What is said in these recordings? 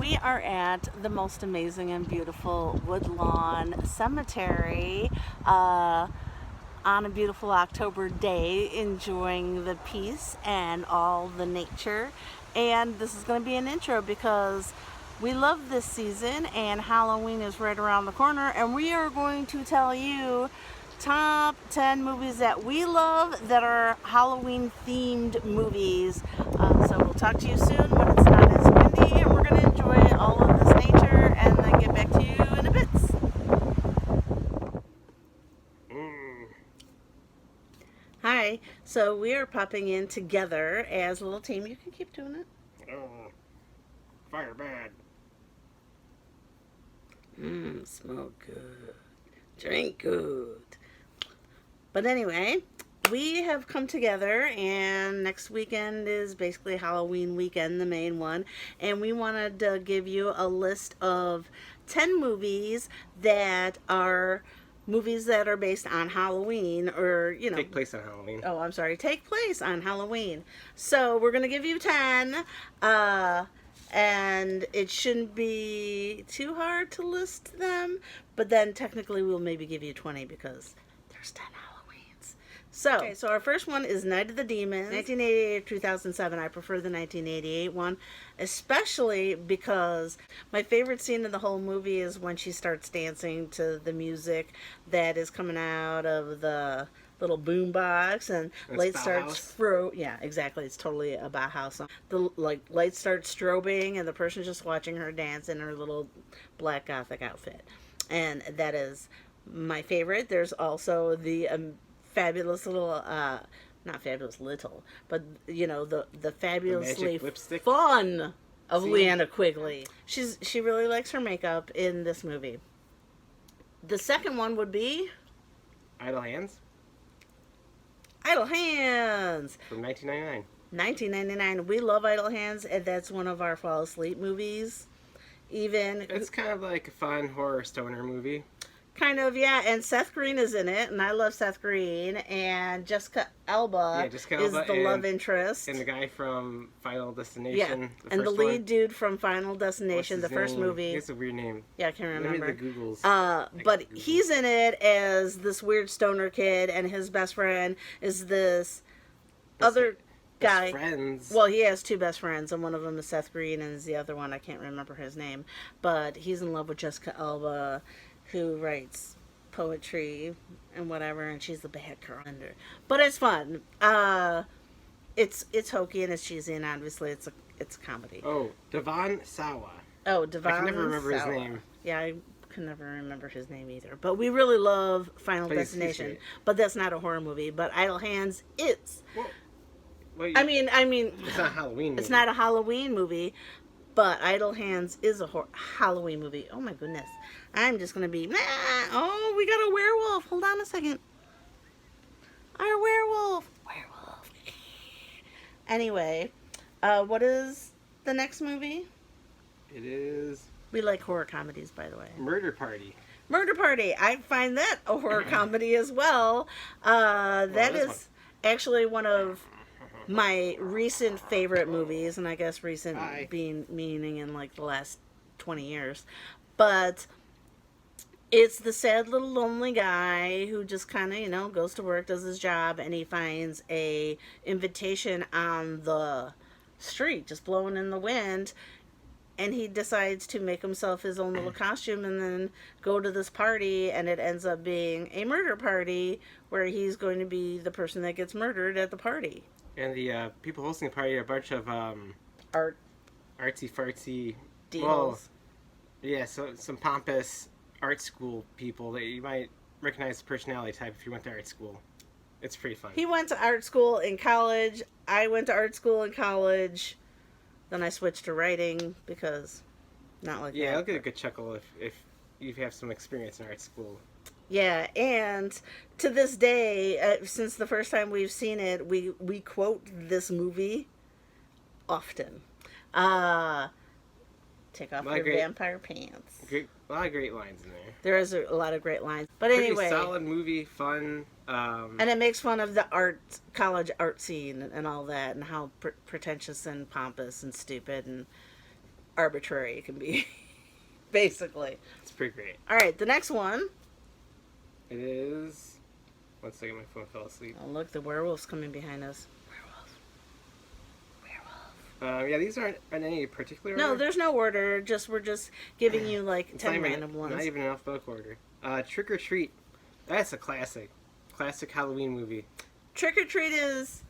We are at the most amazing and beautiful Woodlawn Cemetery on a beautiful October day, enjoying the peace and all the nature. And this is going to be an intro because we love this season and Halloween is right around the corner, and we are going to tell you top 10 movies that we love that are Halloween themed movies. So we'll talk to you soon when it's not as windy, and we're going to enjoy all of this nature and then get back to you in a bit. Hi, so we are popping in together as a little team. You can keep doing it. Oh, fire bad. Smell good. Drink good. But anyway, we have come together, and next weekend is basically Halloween weekend, the main one, and we wanted to give you a list of 10 movies that are movies that are based on Halloween, or, you know, Take place on Halloween. Oh, I'm sorry, take place on Halloween. So we're going to give you 10, and it shouldn't be too hard to list them, but then technically we'll maybe give you 20 because there's 10 Halloweens. So our first one is Night of the Demons, 1988 or 2007. I prefer the 1988 one, especially because my favorite scene in the whole movie is when she starts dancing to the music that is coming out of the little boom box, and lights starts yeah, exactly, it's totally a Bauhaus song. The lights start strobing and the person's just watching her dance in her little black gothic outfit, and that is my favorite. There's also the fabulous little not fabulous little, but you know, the fabulously fun of Leanna Quigley. She really likes her makeup in this movie. The second one would be Idle Hands Idle Hands from 1999. 1999. We love Idle Hands, and that's one of our fall asleep movies. Even It's kind of like a fun horror stoner movie. Kind of, yeah, and Seth Green is in it, and I love Seth Green, and Jessica Alba, is the love interest. And the guy from Final Destination. Yeah, and the lead dude from Final Destination, the first movie. He has a weird name. Yeah, I can't remember. Let me the Googles. But he's in it as this weird stoner kid, and his best friend is this other guy. Best friends. Well, he has two best friends, and one of them is Seth Green, and the other one, I can't remember his name. But he's in love with Jessica Alba, who writes poetry and whatever, and she's the bad girl. But it's fun. It's hokey and it's cheesy, and obviously it's a comedy. Oh, Devon Sawa. Oh, Devon. I can never remember his name. Yeah, I can never remember his name either. But we really love Final Destination. But that's not a horror movie. But Idle Hands is. Well, I mean, it's not a Halloween movie. It's not a Halloween movie, but Idle Hands is a Halloween movie. Oh my goodness. I'm just going to be, oh, we got a werewolf. Hold on a second. Our werewolf. Anyway, what is the next movie? It is... We like horror comedies, by the way. Murder Party. Murder Party. I find that a horror comedy as well. That is actually one of my recent favorite movies, and I guess recent meaning in like the last 20 years. But it's the sad little lonely guy who just kind of, you know, goes to work, does his job, and he finds a invitation on the street just blowing in the wind, and he decides to make himself his own little costume and then go to this party, and it ends up being a murder party where he's going to be the person that gets murdered at the party. And the people hosting the party are a bunch of artsy-fartsy deals. Well, yeah, so some pompous art school people that you might recognize the personality type if you went to art school. It's pretty fun. He went to art school in college. I went to art school in college. Then I switched to writing because not like that. Yeah, I'll get a good chuckle if you have some experience in art school. Yeah, and to this day, since the first time we've seen it, we quote this movie often. Take off your vampire pants. A lot of great lines in there. There is a lot of great lines. But Pretty anyway. solid movie, fun. And it makes fun of the college art scene and all that, and how pretentious and pompous and stupid and arbitrary it can be. Basically. It's pretty great. All right, the next one. It is. One second, my phone fell asleep. Oh, look, the werewolf's coming behind us. Werewolf. Yeah, these aren't in any particular order. No, there's no order. We're just giving you like 10 random ones. Not even in alphabetical order. Trick or Treat. That's a classic. Classic Halloween movie. Trick or Treat is,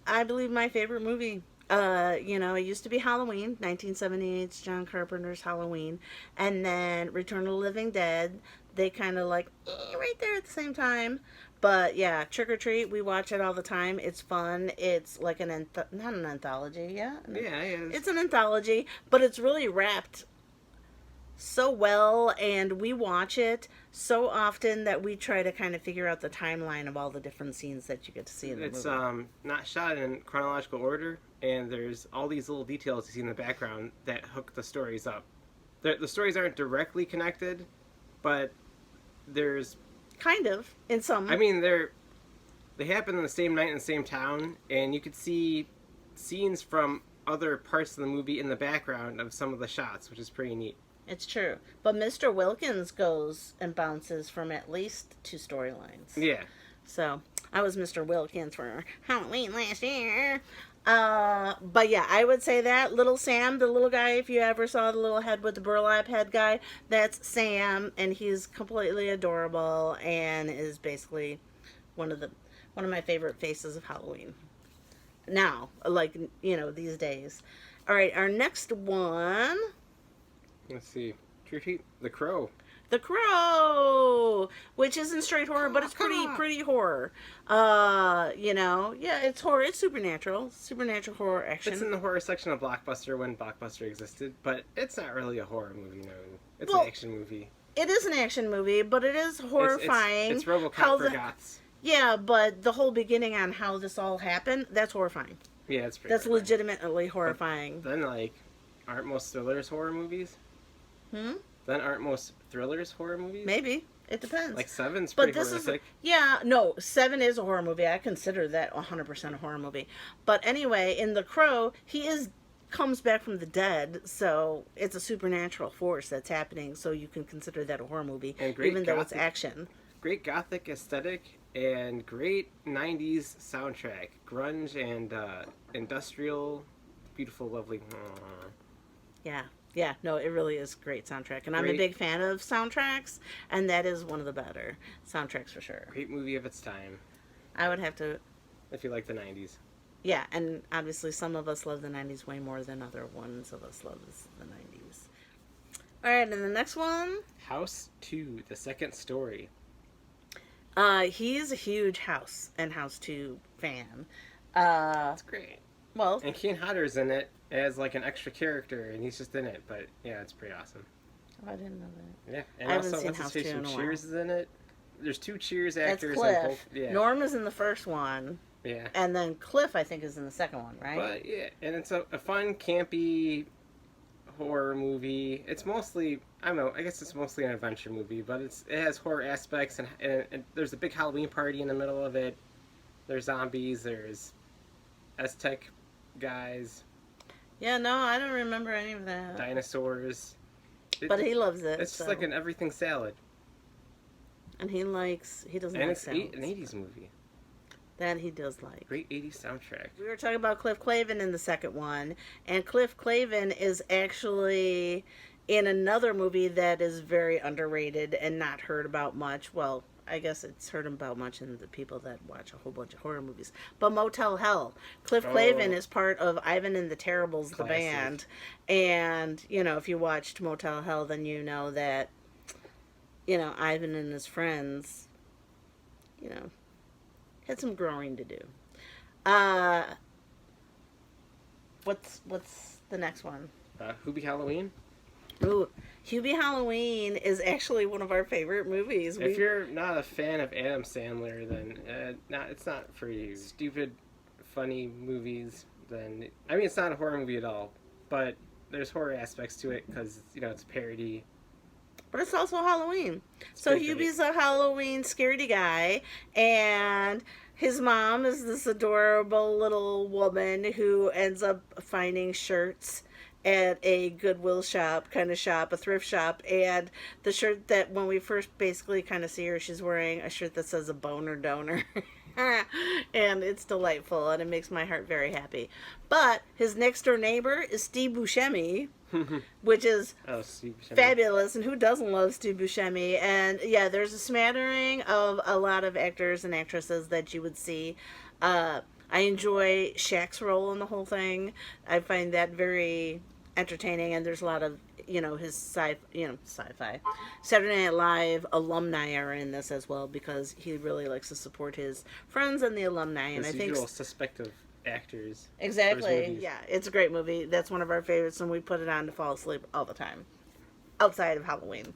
I believe, my favorite movie. It used to be Halloween, 1978's John Carpenter's Halloween, and then Return of the Living Dead. They kind of like right there at the same time. But yeah, Trick or Treat, we watch it all the time. It's fun. It's like not an anthology, yeah? Yeah, it's an anthology, but it's really wrapped so well, and we watch it so often that we try to kind of figure out the timeline of all the different scenes that you get to see in the movie. It's not shot in chronological order, and there's all these little details you see in the background that hook the stories up. The stories aren't directly connected, but there's kind of in some. I mean, they happen in the same night in the same town, and you could see scenes from other parts of the movie in the background of some of the shots, which is pretty neat. It's true. But Mr. Wilkins goes and bounces from at least 2 storylines. Yeah. So, I was Mr. Wilkins for Halloween last year. But yeah, I would say that. Little Sam, the little guy, if you ever saw the little head with the burlap head guy, that's Sam, and he's completely adorable and is basically one of my favorite faces of Halloween. Now, like, these days. All right, our next one. Let's see. The Crow. The Crow, which isn't straight horror, but it's pretty horror. It's horror. It's supernatural horror action. It's in the horror section of Blockbuster when Blockbuster existed, but it's not really a horror movie. No, it's an action movie. It is an action movie, but it is horrifying. It's RoboCop for goths. Yeah, but the whole beginning on how this all happened, that's horrifying. Yeah, it's pretty. That's legitimately horrifying. But then, aren't most thrillers horror movies? Then aren't most thrillers horror movies? Maybe. It depends. Like 7's pretty horrific. No, 7 is a horror movie. I consider that 100% a horror movie. But anyway, in The Crow, comes back from the dead, so it's a supernatural force that's happening, so you can consider that a horror movie, even though it's action. Great gothic aesthetic and great 90s soundtrack. Grunge and industrial, beautiful, lovely. Yeah, no, it really is a great soundtrack. And I'm a big fan of soundtracks, and that is one of the better soundtracks for sure. Great movie of its time. I would have to... If you like the 90s. Yeah, and obviously some of us love the 90s way more than other ones of us love the 90s. All right, and the next one? House 2, The Second Story. He's a huge House and House 2 fan. That's great. Well... And Kane Hodder's in it as an extra character, and he's just in it, but yeah, it's pretty awesome. Oh, I didn't know that. Yeah, and I also haven't seen House 2 in a while. Cheers is in it. There's 2 Cheers actors. That's Cliff. Both, yeah. Norm is in the first one. Yeah. And then Cliff, I think, is in the second one, right? But yeah, and it's a fun, campy horror movie. It's mostly, I don't know, I guess it's mostly an adventure movie, but it has horror aspects, and there's a big Halloween party in the middle of it. There's zombies, there's Aztec guys. Yeah, no, I don't remember any of that. Dinosaurs. But he loves it. It's just like an everything salad. And he doesn't like salads. And it's an 80s movie. That he does like. Great 80s soundtrack. We were talking about Cliff Clavin in the second one. And Cliff Clavin is actually in another movie that is very underrated and not heard about much. Well, I guess it's heard about much in the people that watch a whole bunch of horror movies. But Motel Hell. Cliff Clavin is part of Ivan and the Terribles, the band. And, if you watched Motel Hell, then you know that, Ivan and his friends, had some growing to do. What's the next one? Hubie Halloween. Ooh, Hubie Halloween is actually one of our favorite movies. If you're not a fan of Adam Sandler, then it's not for you. Stupid, funny movies, then... I mean, it's not a horror movie at all, but there's horror aspects to it because, it's a parody. But it's also Halloween. So Hubie's a Halloween scaredy guy, and his mom is this adorable little woman who ends up finding shirts at a Goodwill shop, kind of shop, a thrift shop, and the shirt that when we first basically kind of see her, she's wearing a shirt that says a boner donor. And it's delightful, and it makes my heart very happy. But his next door neighbor is Steve Buscemi, which is fabulous, and who doesn't love Steve Buscemi? And yeah, there's a smattering of a lot of actors and actresses that you would see. I enjoy Shaq's role in the whole thing. I find that very entertaining, and there's a lot of his sci-fi. Saturday Night Live alumni are in this as well because he really likes to support his friends and the alumni. And his I think usual suspect of actors. Exactly. Yeah, it's a great movie. That's one of our favorites, and we put it on to fall asleep all the time, outside of Halloween.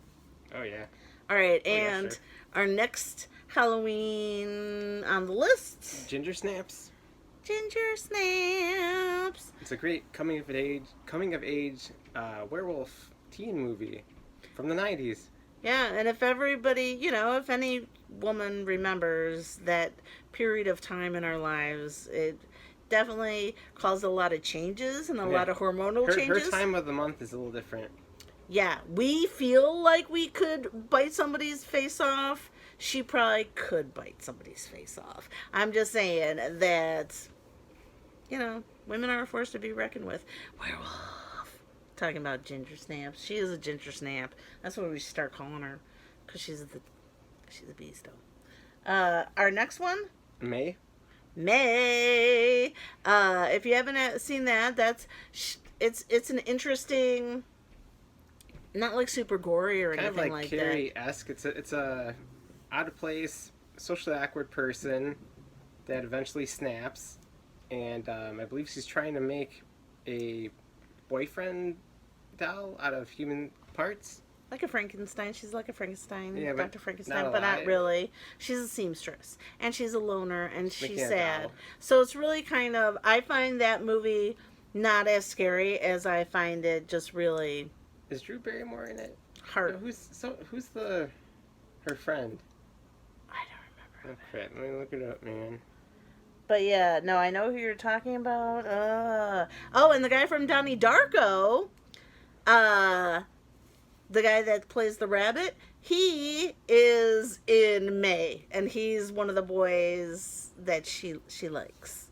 Oh yeah. All right, and sure. Our next Halloween on the list: Ginger Snaps. Ginger Snaps. It's a great coming of age werewolf teen movie from the 90s. Yeah, and if everybody, if any woman remembers that period of time in our lives, it definitely caused a lot of changes and a lot of hormonal changes. Her time of the month is a little different. Yeah, we feel like we could bite somebody's face off. She probably could bite somebody's face off. I'm just saying that, women are a force to be reckoned with. Werewolf. Talking about Ginger Snaps. She is a Ginger Snap. That's what we start calling her. Because she's a beast, though. Our next one? May. If you haven't seen that, it's an interesting, not like super gory or anything like that. Kind of like Carrie-esque. It's a out of place, socially awkward person that eventually snaps, and I believe she's trying to make a boyfriend doll out of human parts. Like a Frankenstein. She's like a Frankenstein, yeah, Dr. Frankenstein, but not really. She's a seamstress, and she's a loner, and she's sad. So it's really kind of, I find that movie not as scary as I find it just really... Is Drew Barrymore in it? Hard. Who's her friend? I don't remember. Oh, crap. Let me look it up, man. But yeah, no, I know who you're talking about. Oh, and the guy from Donnie Darko, the guy that plays the rabbit, he is in May, and he's one of the boys that she likes.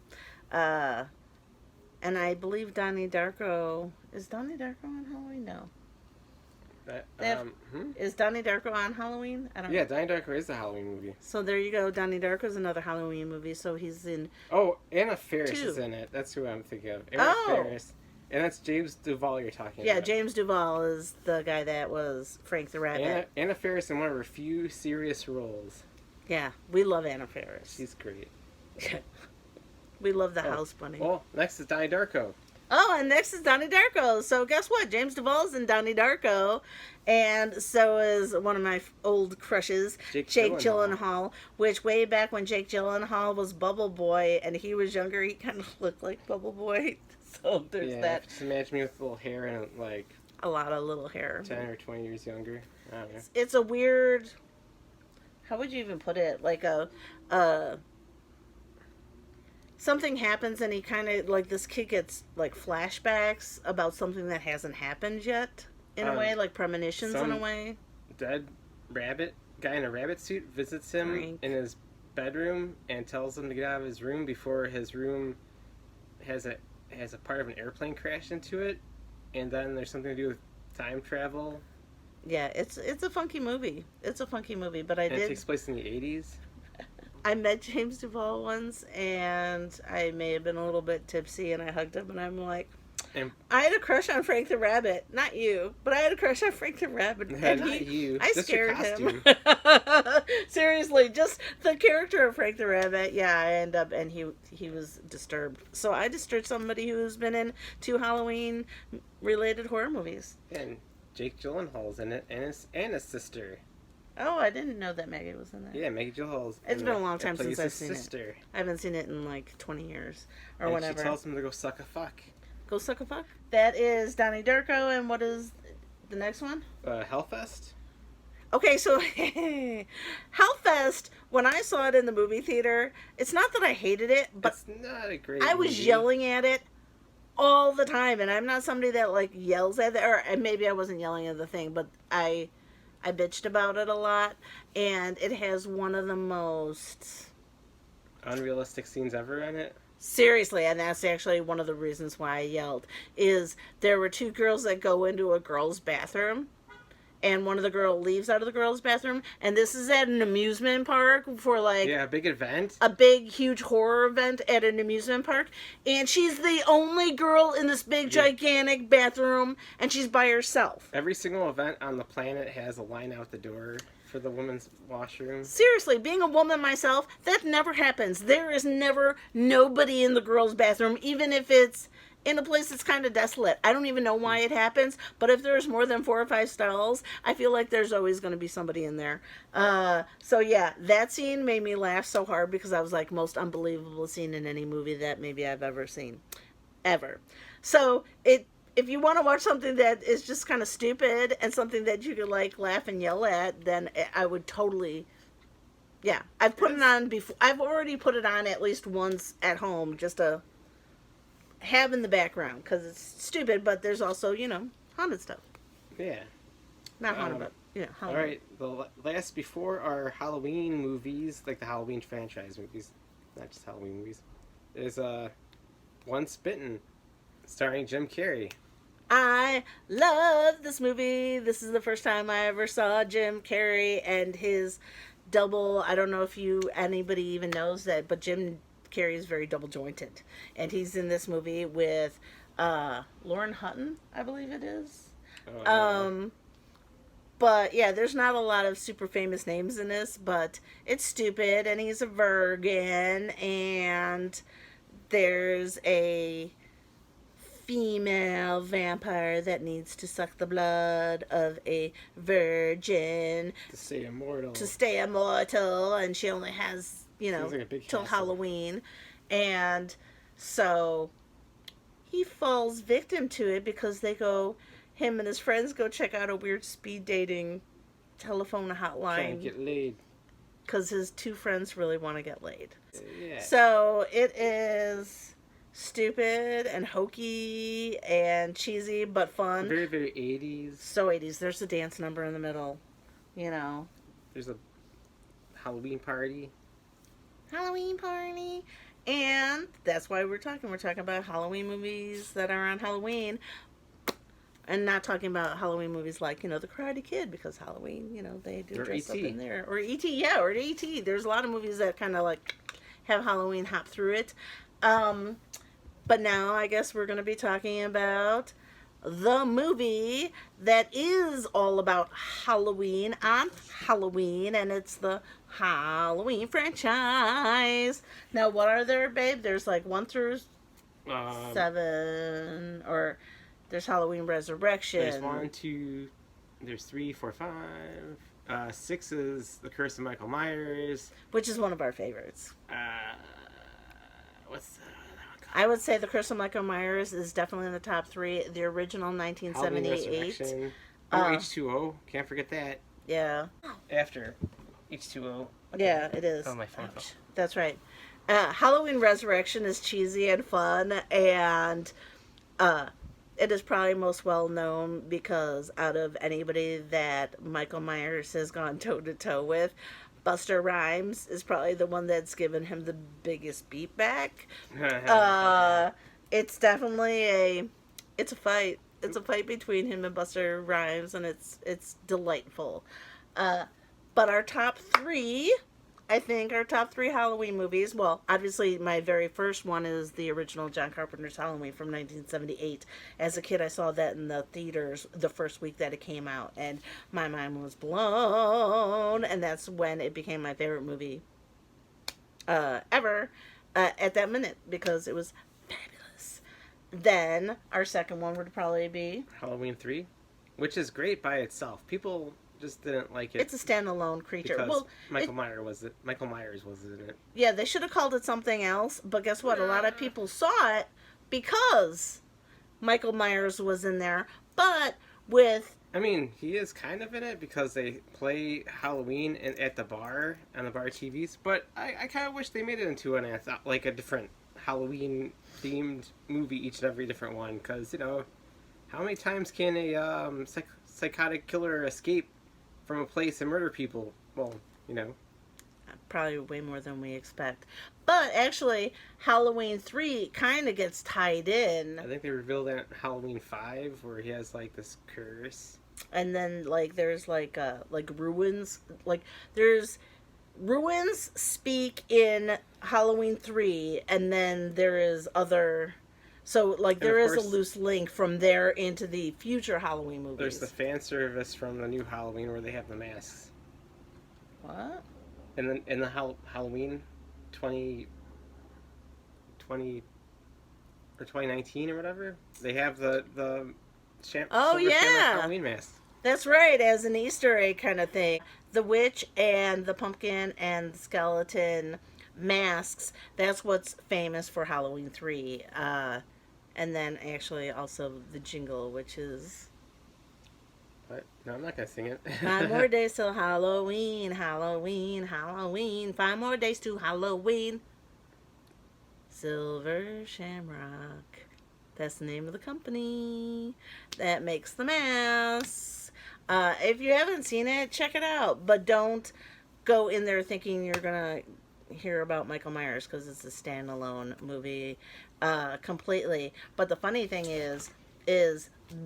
And I believe Donnie Darko... Is Donnie Darko on Halloween? No. Is Donnie Darko on Halloween? I don't know. Yeah, Donnie Darko is a Halloween movie. So there you go. Donnie Darko is another Halloween movie, so he's in... Oh, Anna Faris is in it. That's who I'm thinking of. Anna Faris. And that's James Duvall you're talking about. Yeah, James Duvall is the guy that was Frank the Rabbit. Anna Faris in one of her few serious roles. Yeah, we love Anna Faris. She's great. We love the house bunny. Well, next is Donnie Darko. Oh, and next is Donnie Darko. So guess what? James Duvall's in Donnie Darko. And so is one of my old crushes, Jake Gyllenhaal. Which way back when Jake Gyllenhaal was Bubble Boy and he was younger, he kind of looked like Bubble Boy. So there's that. Just imagine me with little hair and like... A lot of little hair. 10 or 20 years younger. I don't know. It's a weird... How would you even put it? Like something happens and he kind of, like, this kid gets, like, flashbacks about something that hasn't happened yet, in a way, like premonitions in a way. Dead rabbit guy in a rabbit suit visits him in his bedroom and tells him to get out of his room before his room has a part of an airplane crash into it, and then there's something to do with time travel. Yeah, it's a funky movie. It's a funky movie, but it takes place in the 80s. I met James Duvall once, and I may have been a little bit tipsy, and I hugged him, and I'm like, I had a crush on Frank the Rabbit. Not you, but I had a crush on Frank the Rabbit. And not you. I just scared him. Costume. Seriously, just the character of Frank the Rabbit. Yeah, I end up, and he was disturbed. So I disturbed somebody who's been in 2 Halloween-related horror movies. And Jake Gyllenhaal's in it, and his sister. Oh, I didn't know that Maggie was in that. Yeah, Maggie Gyllenhaal's. It's been a long time since I've seen sister. it. I haven't seen it in like 20 years or and whatever. She tells him to go suck a fuck. Go suck a fuck? That is Donnie Darko, and what is the next one? Hellfest. Okay, so Hellfest, when I saw it in the movie theater, it's not that I hated it, but it's not a great I was movie. yelling at it all the time, and I'm not somebody that like yells at it, or and maybe I wasn't yelling at the thing, but I bitched about it a lot, and it has one of the most unrealistic scenes ever in it. seriously, and that's actually one of the reasons why I yelled, is there were two girls that go into a girl's bathroom, and one of the girl leaves out of the girls' bathroom, and this is at an amusement park for like a big event, a big huge horror event at an amusement park, and she's the only girl in this big gigantic bathroom, and she's by herself. Every single event on the planet has a line out the door for the women's washroom. Seriously, being a woman myself, that never happens. There is never nobody in the girls' bathroom, even if it's in a place that's kind of desolate. I don't even know why it happens, but if there's more than 4 or 5 stalls, I feel like there's always going to be somebody in there. So yeah, that scene made me laugh so hard because I was like, most unbelievable scene in any movie that maybe I've ever seen. Ever. So if you want to watch something that is just kind of stupid and something that you could like laugh and yell at, then I would totally... Yeah, I've put it on before. I've already put it on at least once at home just to have in the background because it's stupid, but there's also, you know, haunted stuff. Yeah. Not haunted, but, you know, all right, the last before our Halloween movies, like the Halloween franchise movies, not just Halloween movies, is Once Bitten, starring Jim Carrey. I love this movie. This is the first time I ever saw Jim Carrey and his double. I don't know if anybody even knows that, but Jim Carrey is very double jointed, and he's in this movie with Lauren Hutton, I believe it is. But yeah, there's not a lot of super famous names in this, but it's stupid, and he's a virgin, and there's a female vampire that needs to suck the blood of a virgin to stay immortal, and she only has, you know, like till Halloween. And so he falls victim to it because him and his friends go check out a weird speed dating telephone hotline. Can't get laid. Because his 2 friends really want to get laid. Yeah. So it is stupid and hokey and cheesy, but fun. Very, very 80s. So 80s. There's a dance number in the middle, you know. There's a Halloween party. And that's why we're talking about Halloween movies that are on Halloween, and not talking about Halloween movies like, you know, The Karate Kid, because Halloween, you know, they do dress up in there, or E.T. or E.T. There's a lot of movies that kind of like have Halloween hop through it, but now I guess we're going to be talking about the movie that is all about Halloween on Halloween, and it's the Halloween franchise. Now, what are there, babe? There's like 1 through 7, or there's Halloween Resurrection. There's 1, 2, there's 3, 4, 5. 6 is The Curse of Michael Myers, which is one of our favorites. What's I would say The Curse of Michael Myers is definitely in the top 3. The original 1978. H2O. Can't forget that. Yeah. After H2O. Yeah, it is. Oh, my phone. That's right. Halloween Resurrection is cheesy and fun, and it is probably most well known because out of anybody that Michael Myers has gone toe-to-toe with, Buster Rhymes is probably the one that's given him the biggest beat back. It's definitely it's a fight. It's a fight between him and Buster Rhymes, and it's delightful. But our top 3, I think, our top 3 Halloween movies. Well, obviously, my very first one is the original John Carpenter's Halloween from 1978. As a kid, I saw that in the theaters the first week that it came out, and my mind was blown. And that's when it became my favorite movie ever at that minute, because it was fabulous. Then our second one would probably be Halloween 3, which is great by itself. People just didn't like it. It's a standalone creature. Because Michael Myers was in it. Yeah, they should have called it something else, but guess what? A lot of people saw it because Michael Myers was in there, but with... I mean, he is kind of in it because they play Halloween at the bar, on the bar TVs, but I kind of wish they made it into a different Halloween themed movie each and every different one, because how many times can a psychotic killer escape from a place and murder people? Well, Probably way more than we expect. But actually, Halloween 3 kind of gets tied in. I think they revealed that in Halloween 5, where he has like this curse. And then there's ruins. There's ruins speak in Halloween 3, and then there is other. So there is a loose link from there into the future Halloween movies. There's the fan service from the new Halloween where they have the masks. What? In the Halloween 2020 or 2019 or whatever, they have the silver shamrock Halloween mask. That's right, as an Easter egg kind of thing. The witch and the pumpkin and the skeleton masks, that's what's famous for Halloween 3. And then actually also the jingle, which is... What? No, I'm not going to sing it. 5 more days till Halloween, Halloween, Halloween. 5 more days to Halloween. Silver Shamrock. That's the name of the company that makes the masks. If you haven't seen it, check it out. But don't go in there thinking you're going to hear about Michael Myers, because it's a standalone movie completely. But the funny thing is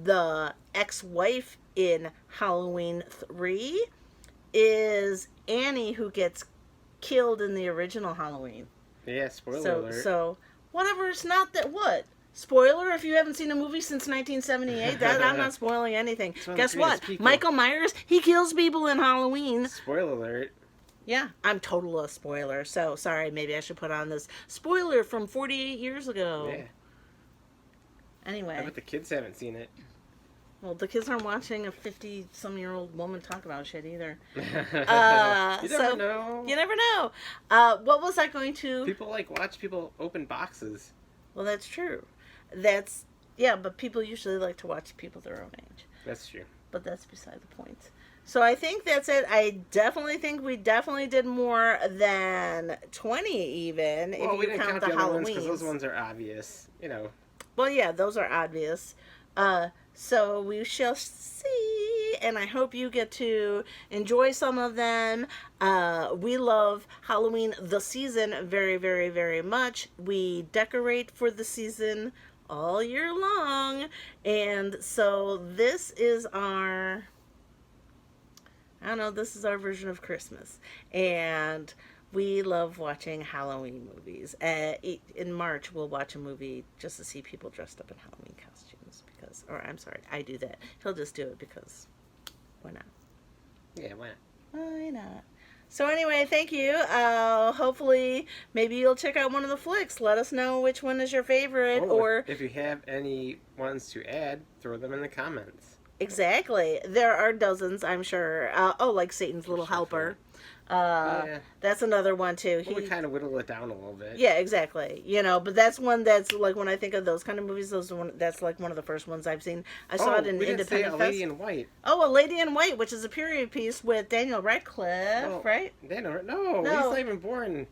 the ex-wife in Halloween 3 is Annie, who gets killed in the original Halloween. Yeah, spoiler alert. So, whatever, it's not that, what? Spoiler, if you haven't seen a movie since 1978, I'm not spoiling anything. Guess what? Michael Myers, he kills people in Halloween. Spoiler alert. Yeah, I'm total a spoiler. So, sorry, maybe I should put on this spoiler from 48 years ago. Yeah. Anyway. I bet the kids haven't seen it. Well, the kids aren't watching a 50-some-year-old woman talk about shit either. You never know. You never know. What was I going to... People watch people open boxes. Well, that's true. But people usually like to watch people their own age. That's true. But that's beside the point. So I think that's it. I definitely think we definitely did more than 20 even, well, if you count the Halloweens. Because those ones are obvious, Well, yeah, those are obvious. So we shall see, and I hope you get to enjoy some of them. We love Halloween, the season, very, very, very much. We decorate for the season all year long, and so this is our... this is our version of Christmas. And we love watching Halloween movies. In March, we'll watch a movie just to see people dressed up in Halloween costumes. I do that. He'll just do it because why not? Yeah, why not? Why not? So anyway, thank you. Hopefully, maybe you'll check out one of the flicks. Let us know which one is your favorite. Or if you have any ones to add, throw them in the comments. Exactly. There are dozens, I'm sure. Like Satan's Little Helper. Yeah. That's another one too. We kind of whittle it down a little bit. Yeah, exactly. But that's one that's when I think of those kind of movies, that's one of the first ones I've seen. I saw it in Independent Fest. A Lady in White. Oh, A Lady in White, which is a period piece with Daniel Radcliffe, right? No, he's not even born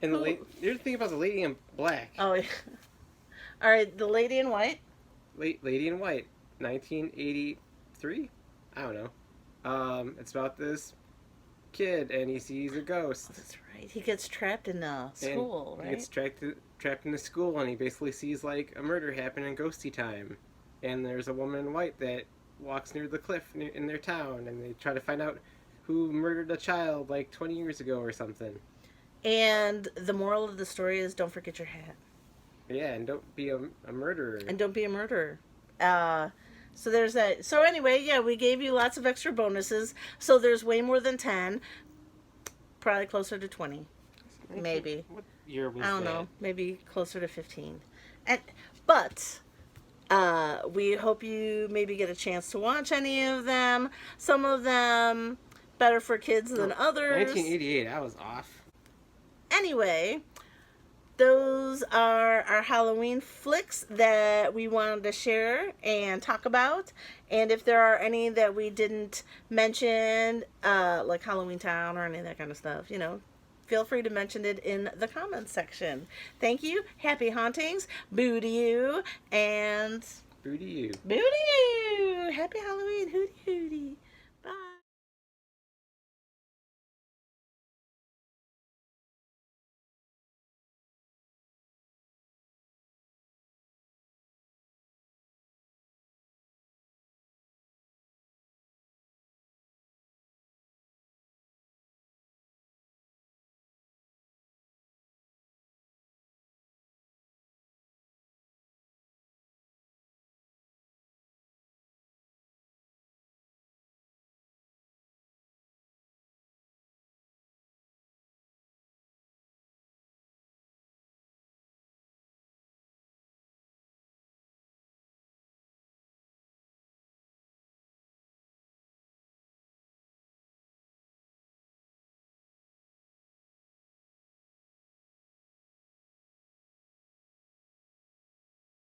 in the late. You're thinking about The Lady in Black. Oh, yeah. All right, The Lady in White. Lady in White, 1983. I don't know. It's about this kid and he sees a ghost. Oh, that's right. He gets trapped in the school, right? He gets trapped in the school and he basically sees a murder happen in ghosty time. And there's a woman in white that walks near the cliff in their town and they try to find out who murdered a child 20 years ago or something. And the moral of the story is don't forget your hat. Yeah, and don't be a murderer. And don't be a murderer. So there's that. So anyway, yeah, we gave you lots of extra bonuses. So there's way more than 10. Probably closer to 20. Maybe. What year was I don't that? know. Maybe closer to 15. But we hope you maybe get a chance to watch any of them. Some of them better for kids than others. 1988, I was off. Anyway, those are our Halloween flicks that we wanted to share and talk about. And if there are any that we didn't mention, like Halloween Town or any of that kind of stuff, feel free to mention it in the comments section. Thank you. Happy hauntings. Boo to you. And Boo to you. boo to you. Happy Halloween. Hooty hooty.